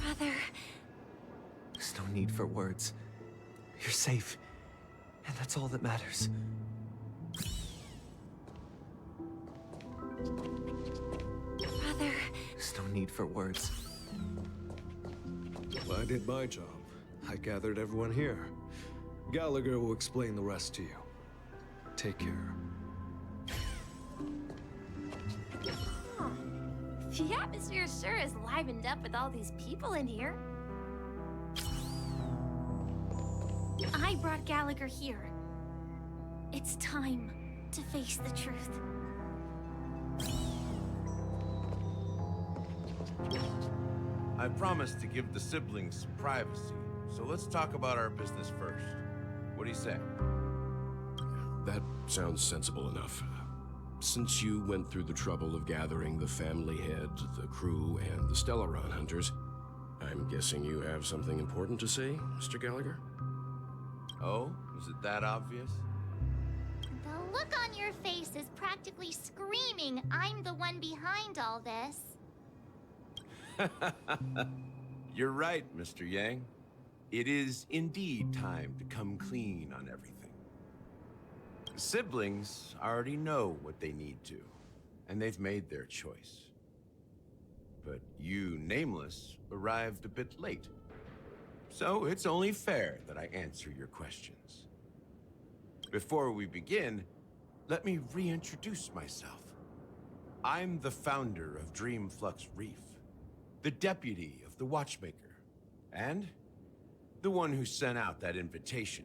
Brother. There's no need for words. You're safe, and that's all that matters. Brother. There's no need for words. Well, I did my job. I gathered everyone here. Gallagher will explain the rest to you. Take care. Huh. The atmosphere sure is livened up with all these people in here. I brought Gallagher here. It's time to face the truth. I promised to give the siblings some privacy, so let's talk about our business first. What do you say? That sounds sensible enough. Since you went through the trouble of gathering the family head, the crew, and the Stellaron hunters, I'm guessing you have something important to say, Mr. Gallagher? Oh, is it that obvious? The look on your face is practically screaming, I'm the one behind all this. You're right, Mr. Yang. It is indeed time to come clean on everything. The siblings already know what they need to, and they've made their choice. But you, Nameless, arrived a bit late. So it's only fair that I answer your questions. Before we begin, let me reintroduce myself. I'm the founder of Dreamflux Reef, the deputy of the Watchmaker, and the one who sent out that invitation.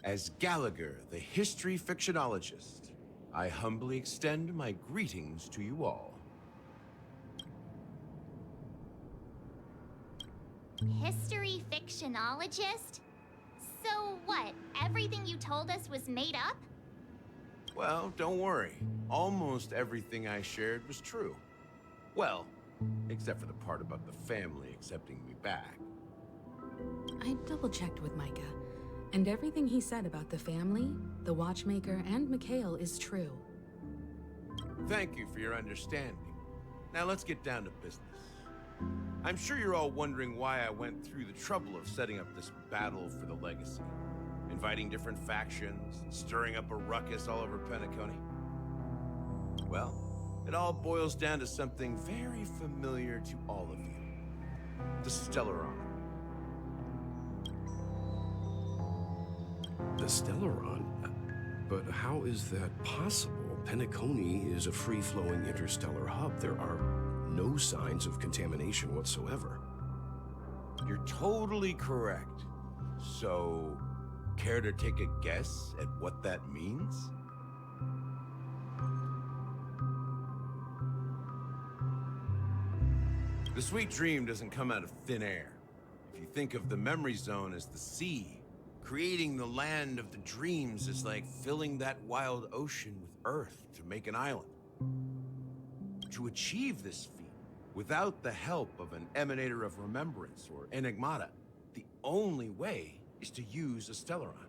As Gallagher, the history fictionologist, I humbly extend my greetings to you all. History fictionologist? So what, everything you told us was made up? Well, don't worry. Almost everything I shared was true. Well, except for the part about the family accepting me back. I double-checked with Micah, and everything he said about the family, the Watchmaker, and Mikhail is true. Thank you for your understanding. Now let's get down to business. I'm sure you're all wondering why I went through the trouble of setting up this battle for the legacy, inviting different factions, and stirring up a ruckus all over Penacony. Well, it all boils down to something very familiar to all of you. The Stellaron. The Stellaron? But how is that possible? Penacony is a free-flowing interstellar hub. There are no signs of contamination whatsoever. You're totally correct. So, care to take a guess at what that means? The sweet dream doesn't come out of thin air. If you think of the memory zone as the sea, creating the land of the dreams is like filling that wild ocean with earth to make an island. To achieve this feat, without the help of an emanator of remembrance or enigmata, the only way is to use a Stellaron.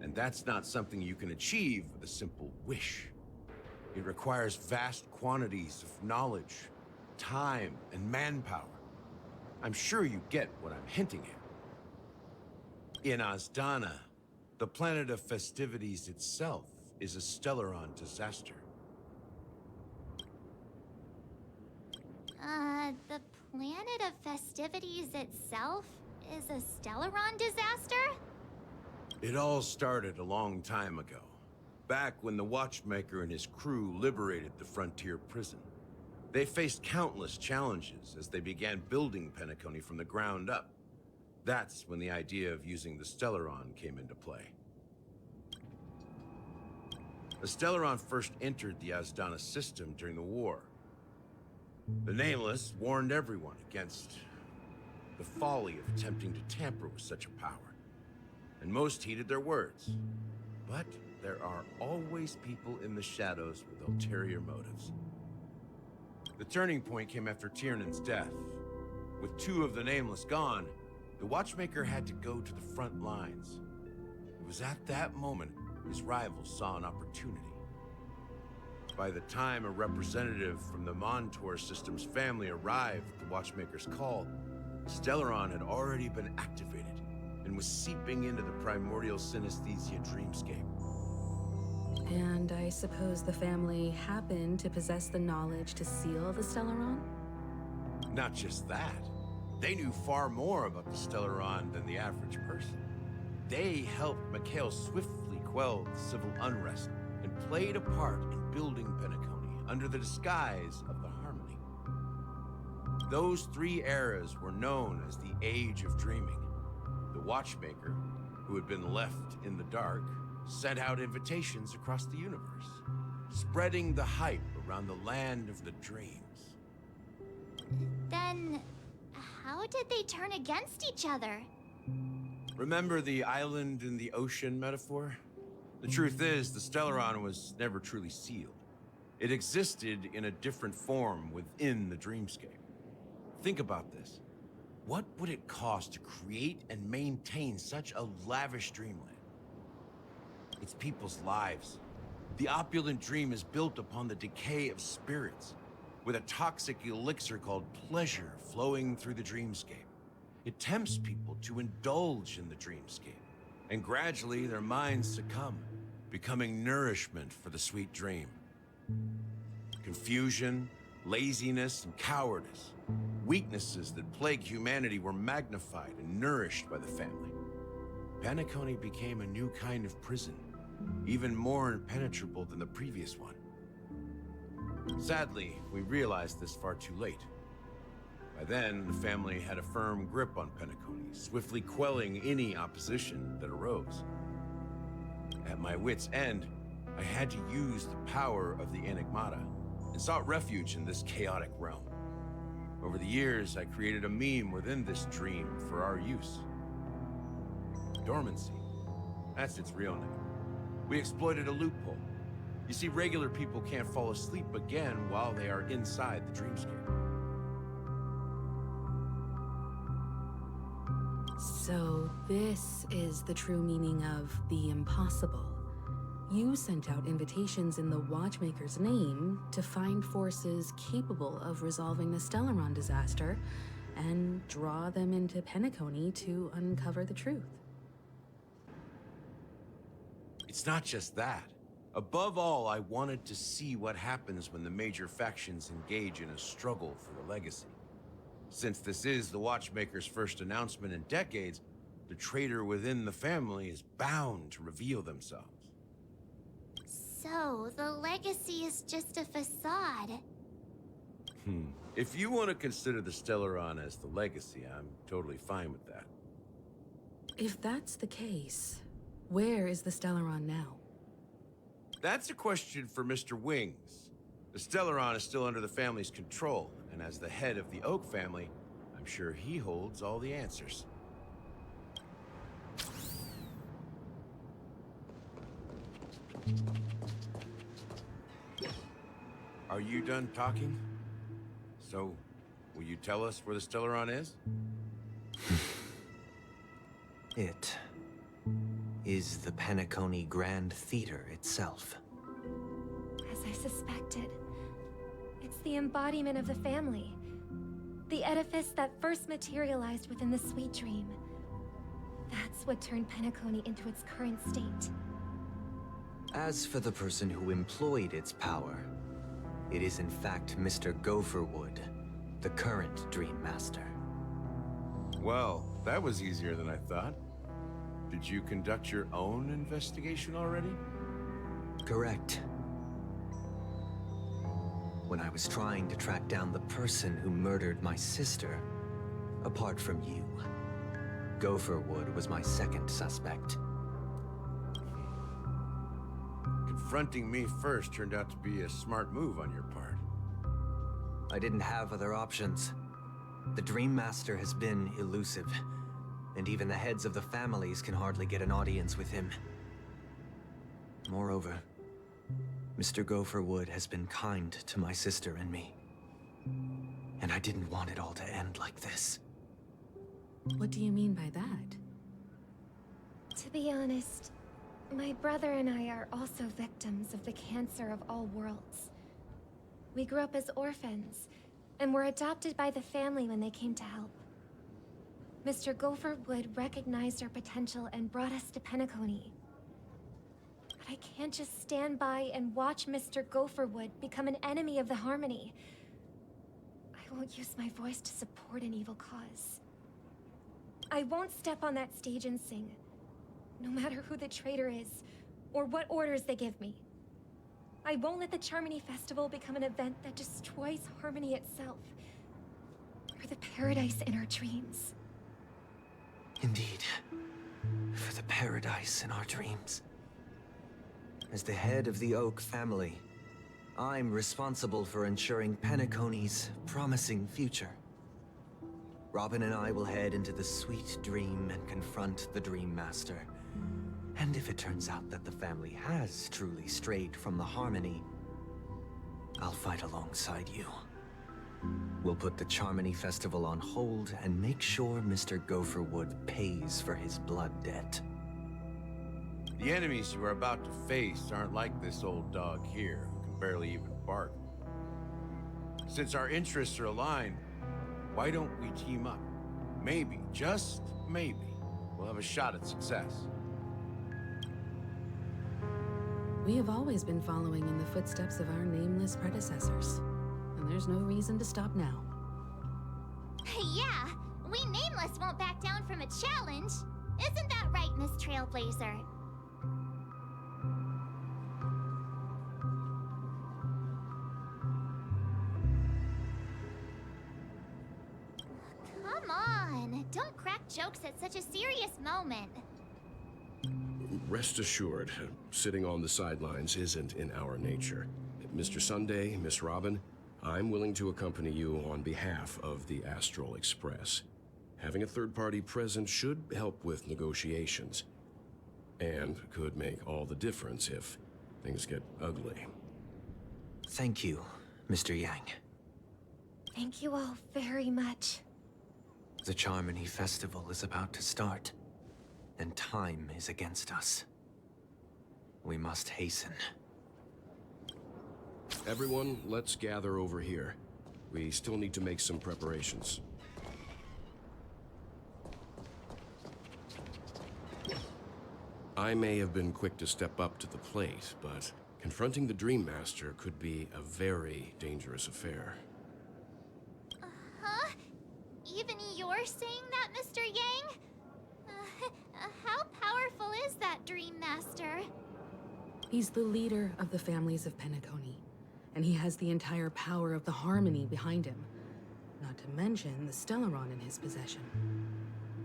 And that's not something you can achieve with a simple wish. It requires vast quantities of knowledge, time, and manpower. I'm sure you get what I'm hinting at. In Azdana, the planet of festivities itself is a Stellaron disaster. The planet of festivities itself is a Stellaron disaster? It all started a long time ago, back when the Watchmaker and his crew liberated the frontier prison. They faced countless challenges as they began building Penacony from the ground up. That's when the idea of using the Stellaron came into play. The Stellaron first entered the Azdana system during the war. The Nameless warned everyone against the folly of attempting to tamper with such a power, and most heeded their words. But there are always people in the shadows with ulterior motives. The turning point came after Tiernan's death. With two of the Nameless gone, the Watchmaker had to go to the front lines. It was at that moment his rivals saw an opportunity. By the time a representative from the Montour system's family arrived at the Watchmaker's call, Stellaron had already been activated and was seeping into the primordial synesthesia dreamscape. And I suppose the family happened to possess the knowledge to seal the Stellaron? Not just that. They knew far more about the Stellaron than the average person. They helped Mikhail swiftly quell the civil unrest and played a part in building Penacony under the disguise of the Harmony. Those 3 eras were known as the Age of Dreaming. The Watchmaker, who had been left in the dark, sent out invitations across the universe, spreading the hype around the land of the dreams. Then, how did they turn against each other? Remember the island in the ocean metaphor? The truth is, the Stellaron was never truly sealed. It existed in a different form within the dreamscape. Think about this. What would it cost to create and maintain such a lavish dreamland? It's people's lives. The opulent dream is built upon the decay of spirits, with a toxic elixir called pleasure flowing through the dreamscape. It tempts people to indulge in the dreamscape, and gradually their minds succumb, becoming nourishment for the sweet dream. Confusion, laziness, and cowardice, weaknesses that plague humanity, were magnified and nourished by the family. Penacony became a new kind of prison, even more impenetrable than the previous one. Sadly, we realized this far too late. By then, the family had a firm grip on Penacony, swiftly quelling any opposition that arose. At my wit's end, I had to use the power of the Enigmata and sought refuge in this chaotic realm. Over the years, I created a meme within this dream for our use. Dormancy. That's its real name. We exploited a loophole. You see, regular people can't fall asleep again while they are inside the dreamscape. So this is the true meaning of the impossible. You sent out invitations in the Watchmaker's name to find forces capable of resolving the Stellaron disaster and draw them into Penacony to uncover the truth. It's not just that. Above all, I wanted to see what happens when the major factions engage in a struggle for the legacy. Since this is the Watchmaker's first announcement in decades, the traitor within the family is bound to reveal themselves. So, the legacy is just a facade. If you want to consider the Stellaron as the legacy, I'm totally fine with that. If that's the case, where is the Stellaron now? That's a question for Mr. Wings. The Stellaron is still under the family's control, and as the head of the Oak family, I'm sure he holds all the answers. Are you done talking? So, will you tell us where the Stellaron is? It is the Penacony Grand Theater itself. As I suspected, it's the embodiment of the family. The edifice that first materialized within the Sweet Dream. That's what turned Penacony into its current state. As for the person who employed its power, it is in fact Mr. Gopherwood, the current Dream Master. Well, that was easier than I thought. Did you conduct your own investigation already? Correct. When I was trying to track down the person who murdered my sister, apart from you, Gopherwood was my second suspect. Confronting me first turned out to be a smart move on your part. I didn't have other options. The Dream Master has been elusive, and even the heads of the families can hardly get an audience with him. Moreover, Mr. Gopherwood has been kind to my sister and me. And I didn't want it all to end like this. What do you mean by that? To be honest, My brother and I are also victims of the cancer of all worlds. We grew up as orphans, and were adopted by the family when they came to help. Mr. Gopherwood recognized our potential and brought us to Penacony. But I can't just stand by and watch Mr. Gopherwood become an enemy of the Harmony. I won't use my voice to support an evil cause. I won't step on that stage and sing, no matter who the traitor is, or what orders they give me. I won't let the Charmony Festival become an event that destroys Harmony itself, or the paradise in our dreams. Indeed. For the paradise in our dreams. As the head of the Oak family, I'm responsible for ensuring Penacony's promising future. Robin and I will head into the sweet dream and confront the Dream Master. And if it turns out that the family has truly strayed from the Harmony, I'll fight alongside you. We'll put the Charmony Festival on hold and make sure Mr. Gopherwood pays for his blood debt. The enemies you are about to face aren't like this old dog here, who can barely even bark. Since our interests are aligned, why don't we team up? Maybe, just maybe, we'll have a shot at success. We have always been following in the footsteps of our nameless predecessors, and there's no reason to stop now. Yeah, we Nameless won't back down from a challenge. Isn't that right, Miss Trailblazer? Come on, don't crack jokes at such a serious moment. Rest assured, sitting on the sidelines isn't in our nature. Mr. Sunday, Miss Robin, I'm willing to accompany you on behalf of the Astral Express. Having a third party present should help with negotiations, and could make all the difference if things get ugly. Thank you, Mr. Yang. Thank you all very much. The Charmony Festival is about to start, and time is against us. We must hasten. Everyone, let's gather over here. We still need to make some preparations. I may have been quick to step up to the plate, but confronting the Dream Master could be a very dangerous affair. Huh? Even you're saying that, Mr. Yang? How powerful is that Dream Master? He's the leader of the families of Penacony, and he has the entire power of the Harmony behind him. Not to mention the Stellaron in his possession.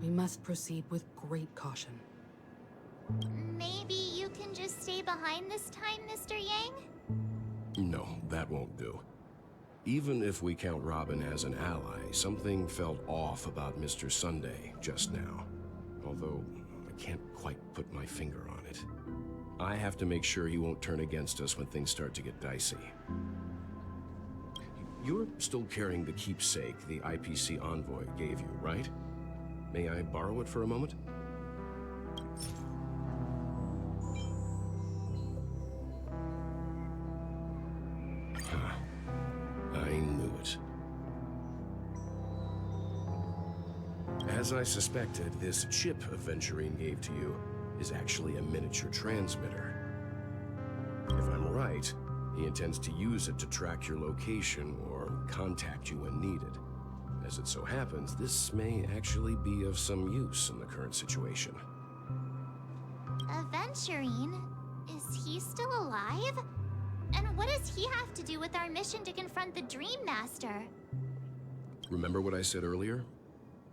We must proceed with great caution. Maybe you can just stay behind this time, Mr. Yang? No, that won't do. Even if we count Robin as an ally, something felt off about Mr. Sunday just now. Although, I can't quite put my finger on it. I have to make sure he won't turn against us when things start to get dicey. You're still carrying the keepsake the IPC envoy gave you, right? May I borrow it for a moment? I knew it. As I suspected, this chip Aventurine gave to you is actually a miniature transmitter. If I'm right, he intends to use it to track your location or contact you when needed. As it so happens, this may actually be of some use in the current situation. Aventurine? Is he still alive? And what does he have to do with our mission to confront the Dream Master? Remember what I said earlier?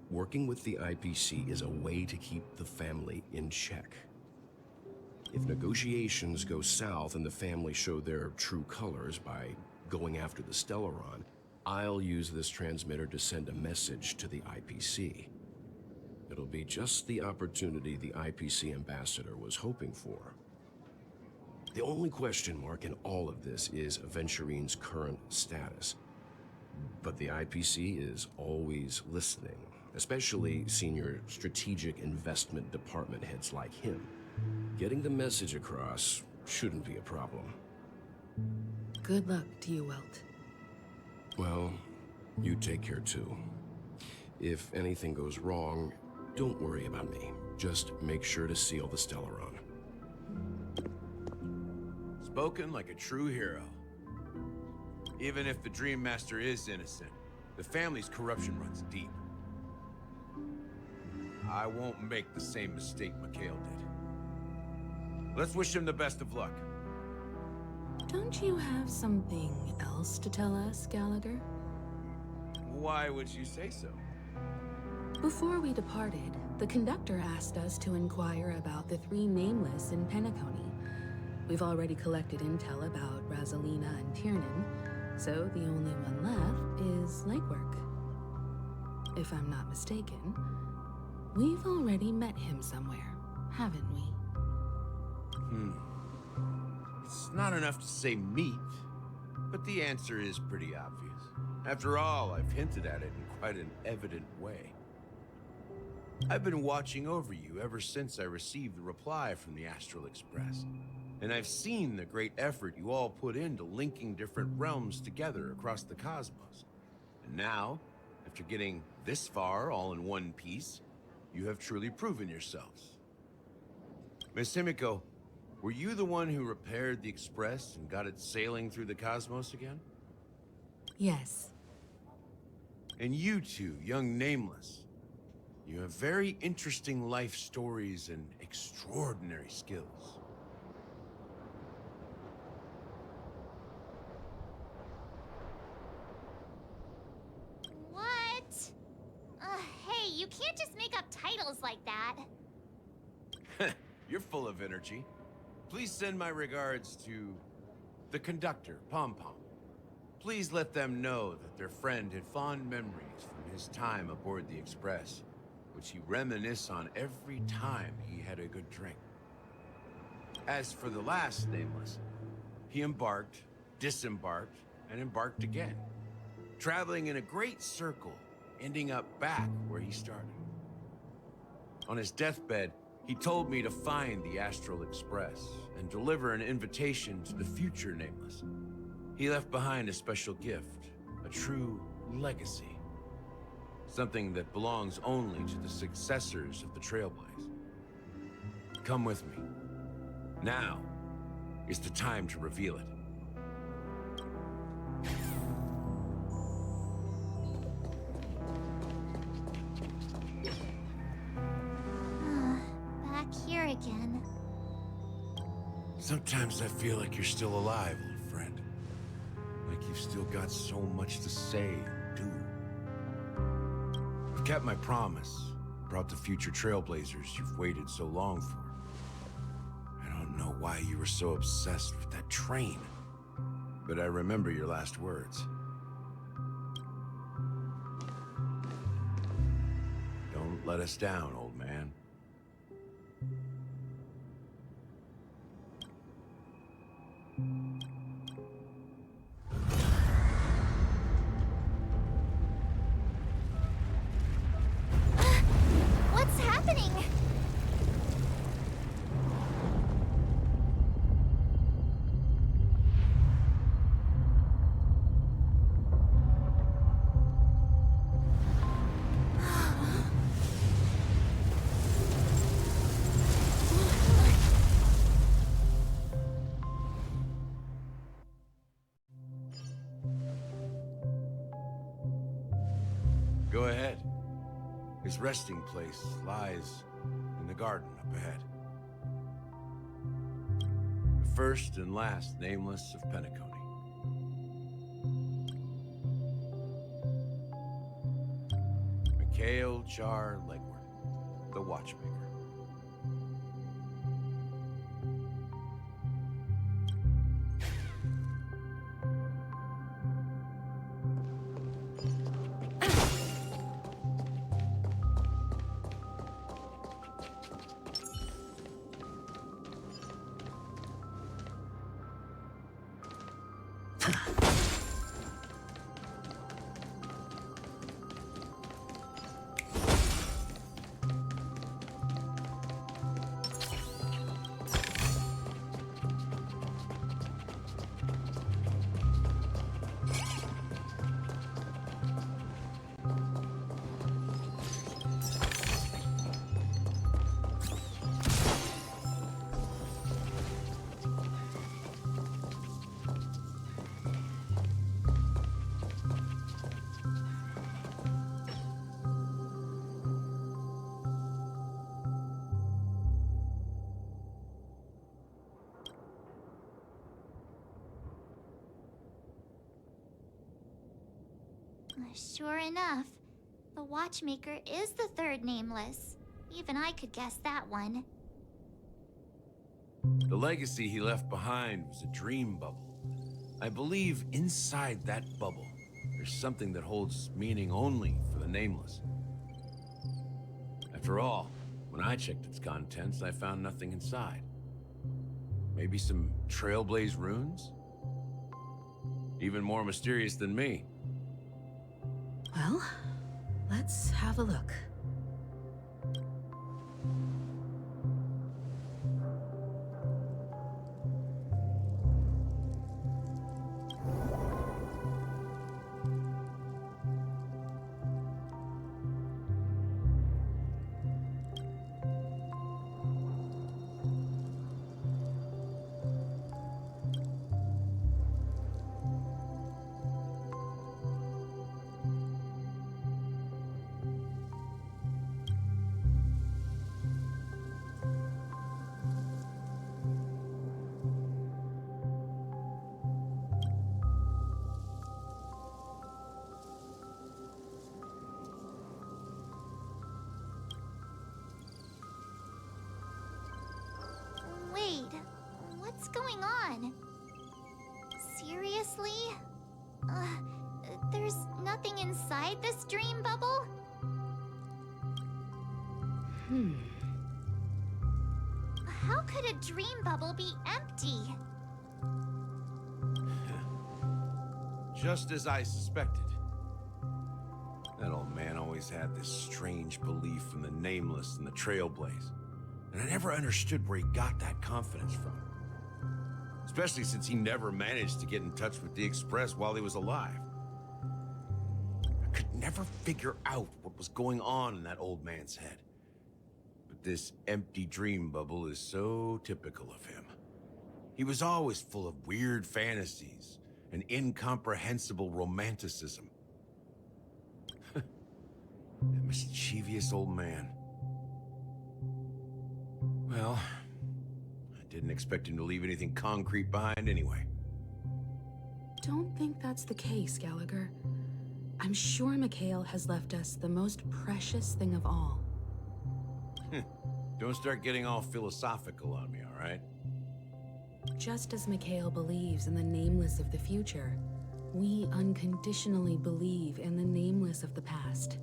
Working with the IPC is a way to keep the family in check. If negotiations go south and the family show their true colors by going after the Stellaron, I'll use this transmitter to send a message to the IPC. It'll be just the opportunity the IPC ambassador was hoping for. The only question mark in all of this is Aventurine's current status. But the IPC is always listening, especially senior strategic investment department heads like him. Getting the message across shouldn't be a problem. Good luck to you, Welt. Well, you take care too. If anything goes wrong, don't worry about me. Just make sure to seal the Stellaron. Spoken like a true hero. Even if the Dream Master is innocent, the family's corruption runs deep. I won't make the same mistake Mikhail did. Let's wish him the best of luck. Don't you have something else to tell us, Gallagher? Why would you say so? Before we departed, the conductor asked us to inquire about the 3 nameless in Penacony. We've already collected intel about Rosalina and Tiernan, so the only one left is legwork. If I'm not mistaken, we've already met him somewhere, haven't we? It's not enough to say meet, but the answer is pretty obvious. After all, I've hinted at it in quite an evident way. I've been watching over you ever since I received the reply from the Astral Express. And I've seen the great effort you all put into linking different realms together across the cosmos. And now, after getting this far all in one piece, you have truly proven yourselves. Miss Himiko, were you the one who repaired the Express and got it sailing through the cosmos again? Yes. And you two, young Nameless, you have very interesting life stories and extraordinary skills. What? Hey, you can't just make up titles like that. You're full of energy. Please send my regards to the conductor, Pom Pom. Please let them know that their friend had fond memories from his time aboard the Express, which he reminisced on every time he had a good drink. As for the last Nameless, he embarked, disembarked, and embarked again, traveling in a great circle, ending up back where he started. On his deathbed, he told me to find the Astral Express and deliver an invitation to the future Nameless. He left behind a special gift, a true legacy. Something that belongs only to the successors of the Trailblaze. Come with me. Now is the time to reveal it. Back here again. Sometimes I feel like you're still alive, little friend. Like you've still got so much to say and do. I've kept my promise, brought the future Trailblazers you've waited so long for. I don't know why you were so obsessed with that train, but I remember your last words. Don't let us down, old man. What's happening? Go ahead. His resting place lies in the garden up ahead. The first and last Nameless of Penacony. Mikhail Char Legward, the Watchmaker. Sure enough, the watchmaker is the third nameless. Even I could guess that one. The legacy he left behind was a dream bubble. I believe inside that bubble, there's something that holds meaning only for the nameless. After all, when I checked its contents, I found nothing inside. Maybe some Trailblaze runes? Even more mysterious than me. Well, let's have a look. Wait, what's going on? Seriously? There's nothing inside this dream bubble? How could a dream bubble be empty? Just as I suspected. That old man always had this strange belief in the Nameless and the Trailblaze. And I never understood where he got that confidence from. Especially since he never managed to get in touch with the Express while he was alive. I could never figure out what was going on in that old man's head. But this empty dream bubble is so typical of him. He was always full of weird fantasies and incomprehensible romanticism. That mischievous old man. Well, I didn't expect him to leave anything concrete behind anyway. Don't think that's the case, Gallagher. I'm sure Mikhail has left us the most precious thing of all. Don't start getting all philosophical on me, all right? Just as Mikhail believes in the nameless of the future, we unconditionally believe in the nameless of the past.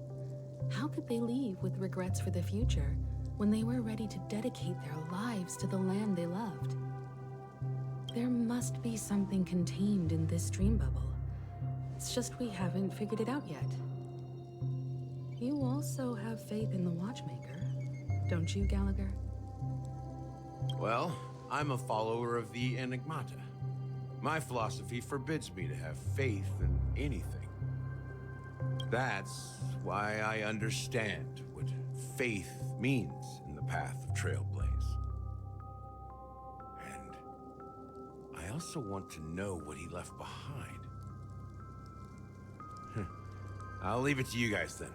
How could they leave with regrets for the future when they were ready to dedicate their lives to the land they loved? There must be something contained in this dream bubble. It's just we haven't figured it out yet. You also have faith in the Watchmaker, don't you, Gallagher? Well, I'm a follower of the Enigmata. My philosophy forbids me to have faith in anything. That's why I understand what faith means in the path of Trailblaze. And I also want to know what he left behind. I'll leave it to you guys then.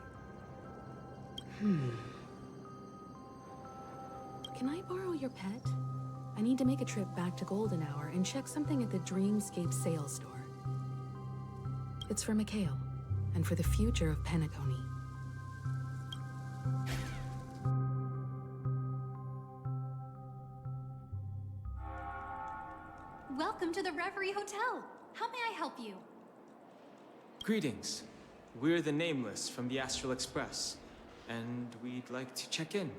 Can I borrow your pet? I need to make a trip back to Golden Hour and check something at the Dreamscape sales store. It's for Mikhail, and for the future of Penacony. Welcome to the Reverie Hotel. How may I help you? Greetings. We're the Nameless from the Astral Express, and we'd like to check in.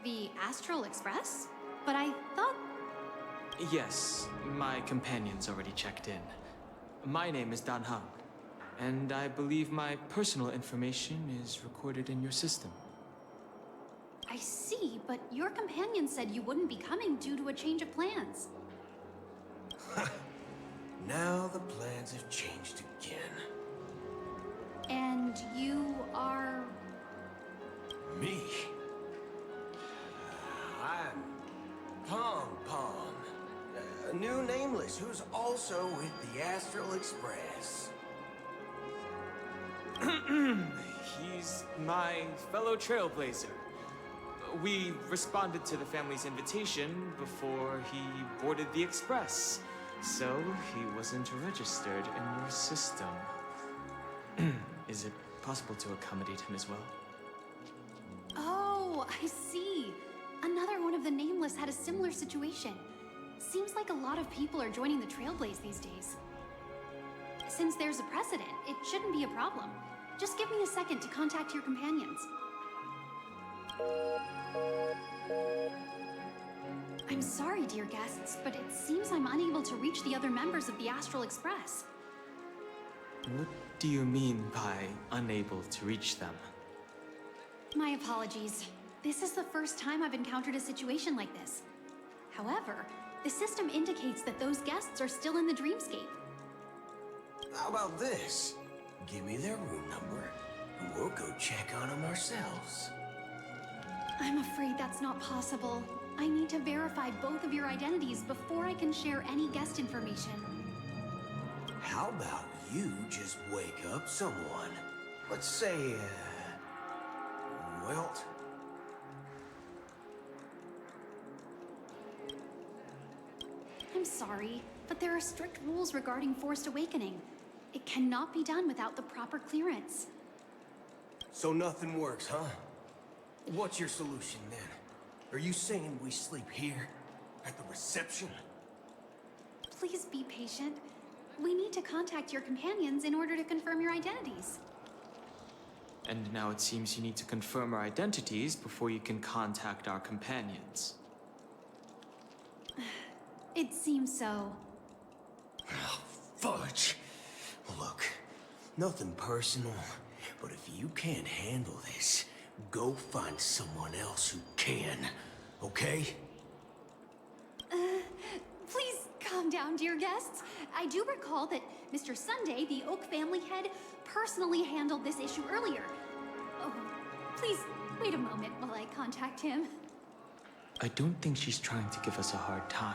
The Astral Express? But I thought... Yes, my companion's already checked in. My name is Dan Hung, and I believe my personal information is recorded in your system. I see, but your companion said you wouldn't be coming due to a change of plans. Now the plans have changed again. And you are... Me? I'm Pom Pom, a new nameless who's also with the Astral Express. He's my fellow Trailblazer. We responded to the family's invitation before he boarded the Express, so he wasn't registered in your system. Is it possible to accommodate him as well? Oh, I see. Another one of the Nameless had a similar situation. Seems like a lot of people are joining the Trailblaze these days. Since there's a precedent, it shouldn't be a problem. Just give me a second to contact your companions. I'm sorry, dear guests, but it seems I'm unable to reach the other members of the Astral Express. What do you mean by unable to reach them? My apologies. This is the first time I've encountered a situation like this. However, the system indicates that those guests are still in the dreamscape. How about this? Give me their room number, and we'll go check on them ourselves. I'm afraid that's not possible. I need to verify both of your identities before I can share any guest information. How about you just wake up someone? Let's say, Welt? I'm sorry, but there are strict rules regarding forced awakening. It cannot be done without the proper clearance. So nothing works, huh? What's your solution then? Are you saying we sleep here? At the reception? Please be patient. We need to contact your companions in order to confirm your identities. And now it seems you need to confirm our identities before you can contact our companions. It seems so. Oh, fudge! Look, nothing personal, but if you can't handle this, go find someone else who can, okay? Please calm down, dear guests. I do recall that Mr. Sunday, the Oak family head, personally handled this issue earlier. Oh, please wait a moment while I contact him. I don't think she's trying to give us a hard time.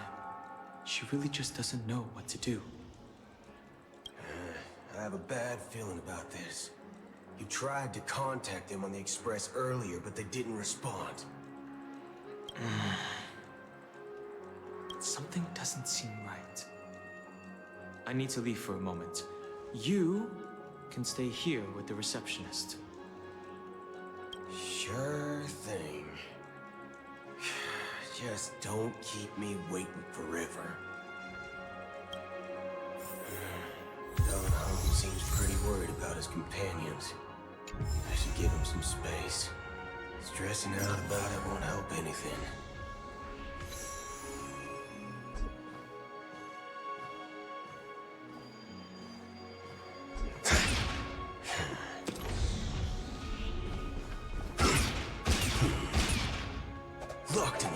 She really just doesn't know what to do. I have a bad feeling about this. You tried to contact them on the Express earlier, but they didn't respond. Something doesn't seem right. I need to leave for a moment. You can stay here with the receptionist. Sure thing. Just don't keep me waiting forever. Don seems pretty worried about his companions. I should give him some space. Stressing out about it won't help anything. Locked in